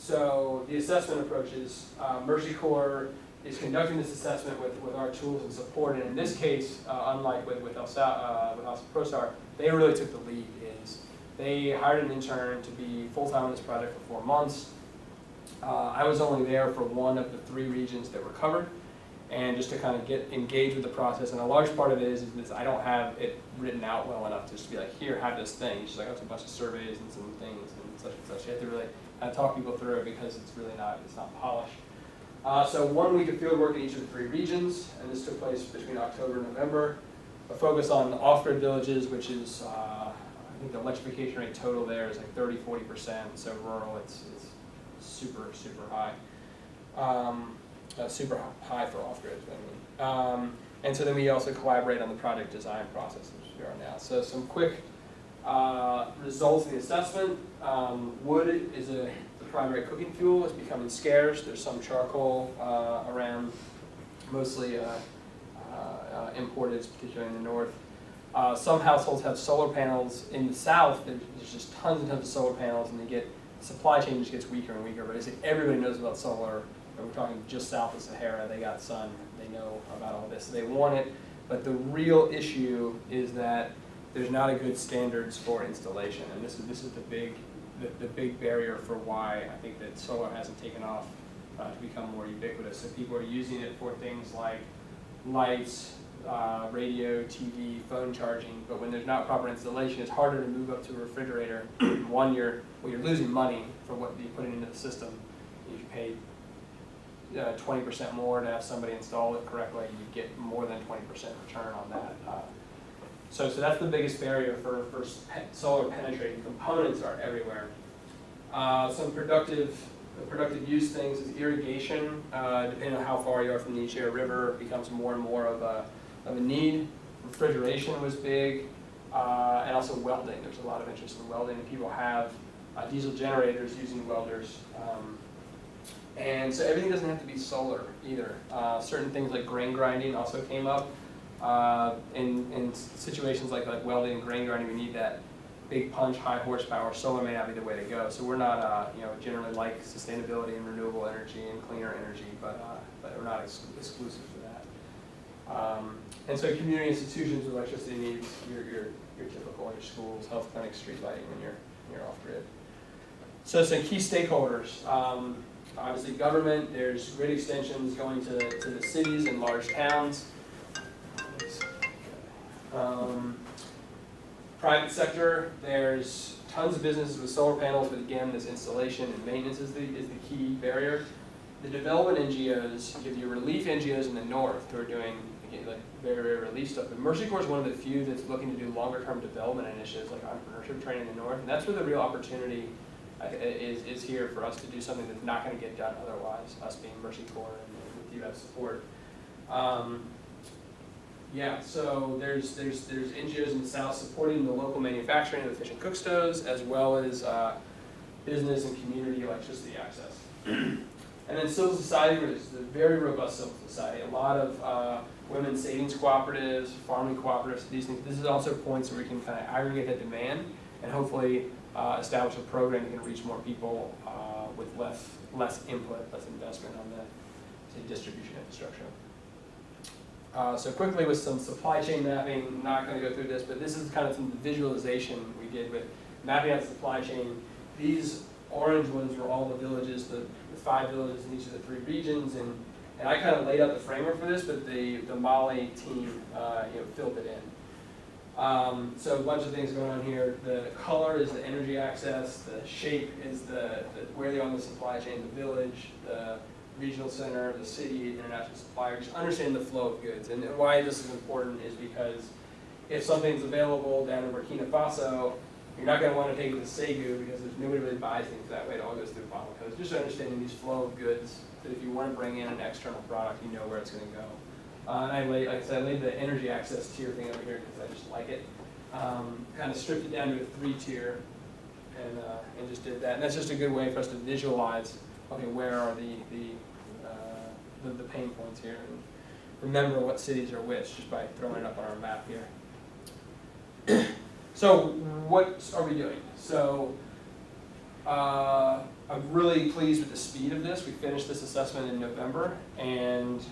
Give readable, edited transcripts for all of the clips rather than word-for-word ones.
So the assessment approaches, Mercy Corps is conducting this assessment with our tools and support, and in this case, unlike with ProStar, they really took the lead. They hired an intern to be full-time on this project for 4 months. I was only there for one of the 3 regions that were covered, and just to kind of get engaged with the process. And a large part of it is I don't have it written out well enough just to be like, here, have this thing. It's just like, oh, it's a bunch of surveys and some things and such and such. You have to really kind of talk people through it because it's really not polished. So 1 week of field work in each of the 3 regions, and this took place between October and November. A focus on off-grid villages, which is, I think the electrification rate total there is like 30–40%, so rural it's super high. Super high for off-grid, I mean. And so then we also collaborate on the project design process, which we are now. So some quick results of the assessment. Wood is the primary cooking fuel. It's becoming scarce. There's some charcoal around, mostly imported, particularly in the north. Some households have solar panels. In the south, there's just tons and tons of solar panels, and supply chain just gets weaker and weaker. But I say everybody knows about solar. We're talking just south of Sahara. They got sun. They know about all this. They want it. But the real issue is that there's not a good standards for installation, and this is the big barrier for why I think that solar hasn't taken off to become more ubiquitous. So people are using it for things like lights, radio, TV, phone charging, but when there's not proper installation, it's harder to move up to a refrigerator. One, you're losing money for what you're putting into the system. If you pay 20% more to have somebody install it correctly, you get more than 20% return on that. So that's the biggest barrier for solar penetrating. Components are everywhere. Some productive use things is irrigation. Depending on how far you are from the Niger River, it becomes more and more of a need. Refrigeration was big, and also welding. There's a lot of interest in welding. People have diesel generators using welders. And so everything doesn't have to be solar either. Certain things like grain grinding also came up. In situations like welding and grain grinding, we need that big punch, high horsepower. Solar may not be the way to go. So we're not, generally like sustainability and renewable energy and cleaner energy, but we're not exclusive to that. And so community institutions with electricity needs, your typical, your schools, health clinics, street lighting when you're off grid. So some key stakeholders. Obviously government, there's grid extensions going to the cities and large towns. Private sector, there's tons of businesses with solar panels, but again, this installation and maintenance is the key barrier. The development NGOs, you have your relief NGOs in the north who are doing very, very relief stuff. But Mercy Corps is one of the few that's looking to do longer term development initiatives like entrepreneurship training in the north, and that's where the real opportunity is here for us to do something that's not going to get done otherwise, us being Mercy Corps and with UF support. Yeah, so there's NGOs in the south supporting the local manufacturing of efficient cook stoves, as well as business and community electricity access. And then civil society, which is a very robust civil society. A lot of women's savings cooperatives, farming cooperatives, these things. This is also points where we can kind of aggregate that demand and hopefully establish a program that can reach more people with less input, less investment on the distribution infrastructure. So quickly with some supply chain mapping, not going to go through this, but this is kind of some visualization we did with mapping out the supply chain. These orange ones were all the villages, the 5 villages in each of the 3 regions, and I kind of laid out the framework for this, but the Mali team filled it in. So a bunch of things going on here. The color is the energy access, the shape is where they are on the supply chain, the village, the regional center, the city, international suppliers, understand the flow of goods. And why this is important is because if something's available down in Burkina Faso, you're not going to want to take it to Segu because nobody really buys things that way. It all goes through final codes. Just understanding these flow of goods, that if you want to bring in an external product, you know where it's going to go. And like I said, I laid the energy access tier thing over here because I just like it. Kind of stripped it down to a 3-tier and just did that. And that's just a good way for us to visualize, okay, where are the pain points here, and remember what cities are which just by throwing it up on our map here. So what are we doing? So I'm really pleased with the speed of this. We finished this assessment in November, and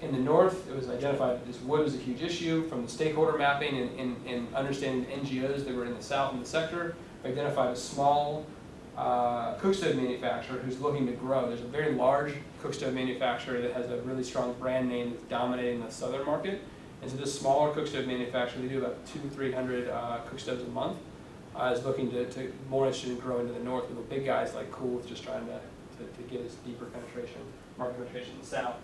in the north, it was identified that this wood was a huge issue from the stakeholder mapping and understanding the NGOs that were in the south in the sector. We identified a small cookstove manufacturer who's looking to grow. There's a very large cookstove manufacturer that has a really strong brand name that's dominating the southern market. And so this smaller cookstove manufacturer, they do about 200-300 cookstoves a month, is looking to more interested in growing to the north, with the big guys like Cool just trying to get us deeper penetration, market penetration in the south.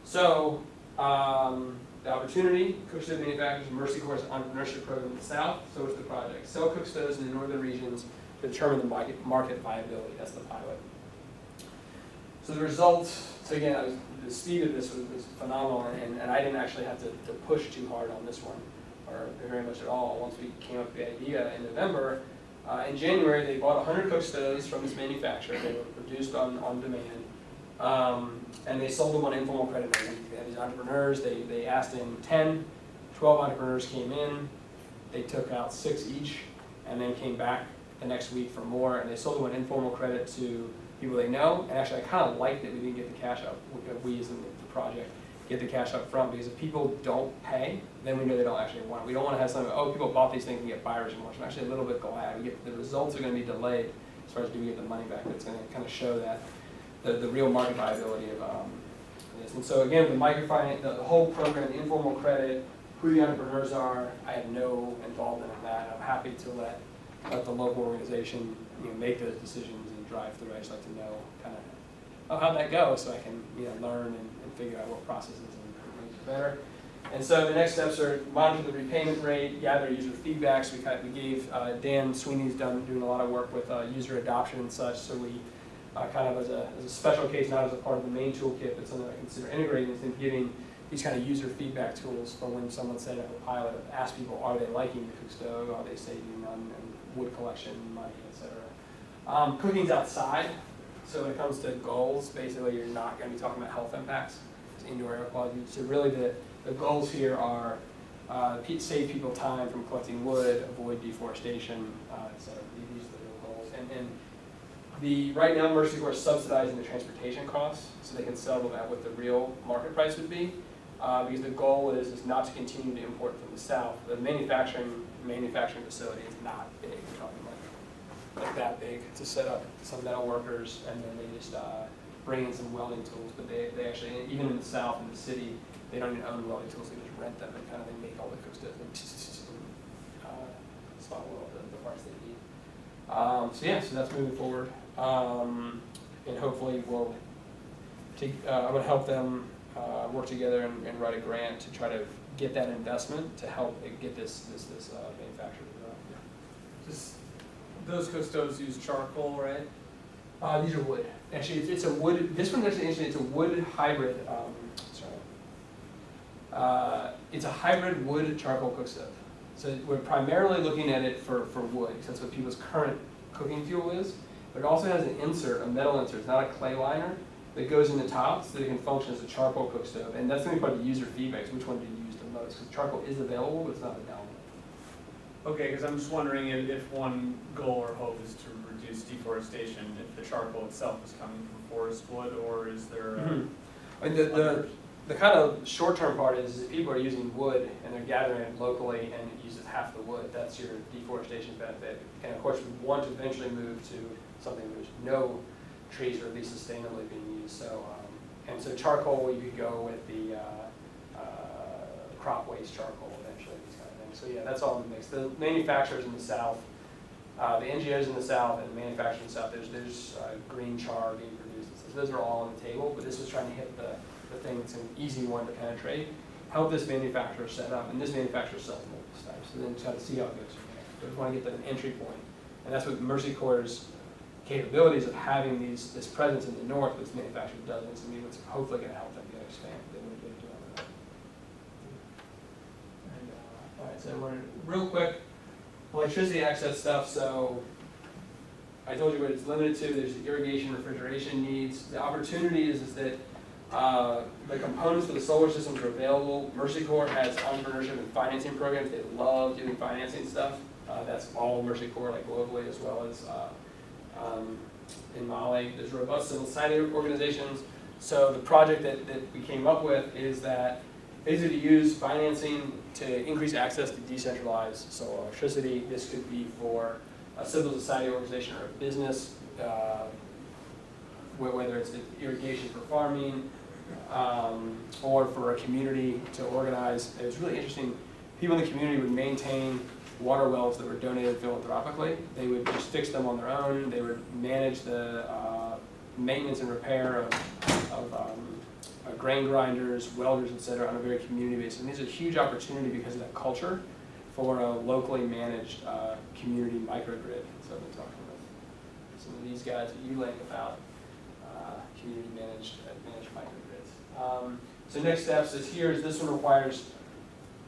So the opportunity, cookstove manufacturers, Mercy Corps' entrepreneurship program in the south, so is the project. Sell cookstoves in the northern regions to determine the market viability. That's the pilot. So the results, so again, the speed of this was phenomenal, and I didn't actually have to push too hard on this one, or very much at all. Once we came up with the idea in November, in January they bought 100 cookstoves from this manufacturer. They were produced on demand, and they sold them on informal credit. They had these entrepreneurs, they asked in 10, 12 entrepreneurs came in, they took out 6 each, and then came back the next week for more, and they sold them on informal credit to people they know. And actually I kind of liked that we didn't get the cash up, we as in the project, get the cash up front, because if people don't pay, then we know they don't actually want it. We don't want to have something, oh, people bought these things and get buyer's remorse. I'm actually a little bit glad. The results are going to be delayed as far as do we get the money back. That's going to kind of show that the real market viability of this. And so again, the microfinance, the whole program, the informal credit, who the entrepreneurs are, I have no involvement in that. I'm happy to let the local organization make those decisions and drive through. I just like to know kind of how that goes, so I can learn and figure out what processes and things are better. And so the next steps are monitor the repayment rate, gather user feedbacks. We gave Dan Sweeney's doing a lot of work with user adoption and such. So we kind of as a special case, not as a part of the main toolkit, but something I consider integrating is in giving these kind of user feedback tools for when someone set up a pilot. Ask people, are they liking the cookstove? Are they saving on wood collection money, etc. Cooking's outside. So when it comes to goals, basically you're not going to be talking about health impacts. It's indoor air quality. So really the goals here are save people time from collecting wood, avoid deforestation, etc. These are the real goals. And right now Mercy Corps is subsidizing the transportation costs, so they can sell them at what the real market price would be. Because the goal is not to continue to import from the south. The manufacturing facility is not big. We're talking like that big to set up some metal workers, and then they just bring in some welding tools. But they actually, even in the south, in the city, they don't even own welding tools. They just rent them and kind of they make all the cookstoves and spot weld the parts they need. So yeah, so that's moving forward, and hopefully we'll take. I'm going to help them work together and write a grant to try to get that investment to help get this manufacturer to grow. Just those cookstoves use charcoal, right? These are wood. Actually, it's a wood. This one's actually interesting. It's a wood hybrid. It's a hybrid wood charcoal cookstove. So we're primarily looking at it for wood, because that's what people's current cooking fuel is. But it also has an insert, a metal insert. It's not a clay liner that goes in the top, so that it can function as a charcoal cookstove. And that's going to be part of the user feedback. Which one do you use the most? Because charcoal is available, but it's not the dominant. Okay, because I'm just wondering if one goal or hope is to reduce deforestation, if the charcoal itself is coming from forest wood, or is there I mean, the kind of short-term part is if people are using wood and they're gathering it locally and it uses half the wood, that's your deforestation benefit. And of course, we want to eventually move to something where there's no trees are at least sustainably being used. So, and so charcoal, you could go with the crop waste charcoal eventually, these kind of things. So yeah, that's all in the mix. The manufacturers in the south, the NGOs in the south, and the manufacturers in the south, there's green char being produced. So those are all on the table, but this was trying to hit the thing that's an easy one to penetrate. Help this manufacturer set up, and this manufacturer sells multiple types. So then try to see how it goes from there. So we want to get the entry point, and that's what Mercy Corps' capabilities of having this presence in the north, but this manufacturer doesn't. So maybe it's hopefully going to help them get expand. They wouldn't be able to do all that. And, all right, so we're real quick electricity access stuff. So I told you what it's limited to. There's the irrigation, refrigeration needs. The opportunity is that the components for the solar systems are available. Mercy Corps has entrepreneurship and financing programs. They love doing financing stuff. That's all Mercy Corps, like globally, as well as in Mali. There's robust civil society organizations. So the project that we came up with is that basically to use financing to increase access to decentralized solar electricity. This could be for a civil society organization or a business, whether it's irrigation for farming, or for a community to organize. It was really interesting. People in the community would maintain water wells that were donated philanthropically. They would just fix them on their own. They would manage the maintenance and repair of grain grinders, welders, etc., on a very community basis. And these are a huge opportunity because of that culture for a locally managed community microgrid. So I've been talking with some of these guys at ULink about community managed microgrids. So next steps is this one requires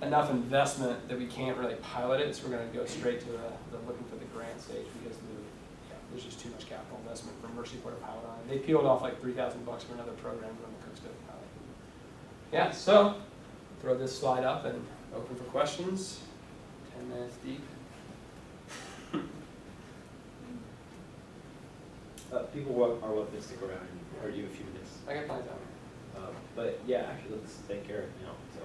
enough investment that we can't really pilot it, so we're going to go straight to the looking for the grant stage because there's just too much capital investment for Mercy Port to pilot on it. They peeled off like $3,000 for another program on the Cookstown pilot. Yeah, so throw this slide up and open for questions. 10 minutes deep. People are welcome to stick around and argue a few minutes. I got plenty of time. But yeah, actually, let's thank Eric now. So.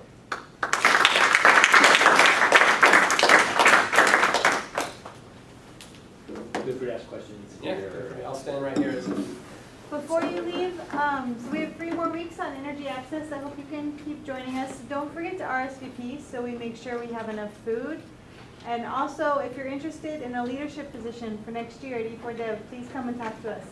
Feel free to ask questions. Yeah, I'll stand right here. Before you leave, so we have 3 more weeks on energy access. I hope you can keep joining us. Don't forget to RSVP so we make sure we have enough food. And also, if you're interested in a leadership position for next year at E4Dev, please come and talk to us.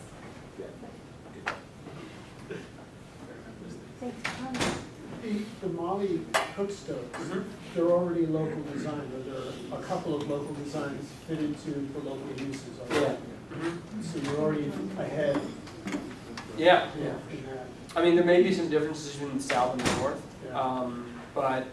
Thanks for coming. The Mali cook stoves, they're already local design, or there are a couple of local designs fitted for local uses already. Yeah. So you're already ahead. Yeah. In that. I mean, there may be some differences between the south and the north, Yeah. but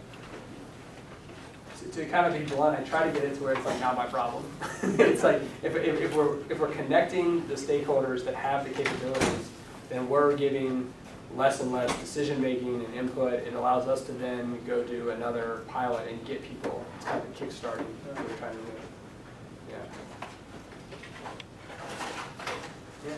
to kind of be blunt, I try to get it to where it's like not my problem. It's like if we're connecting the stakeholders that have the capabilities, then we're giving less and less decision making and input. It allows us to then go do another pilot and get people. It's kind of kickstarting what we're trying to do. Yeah.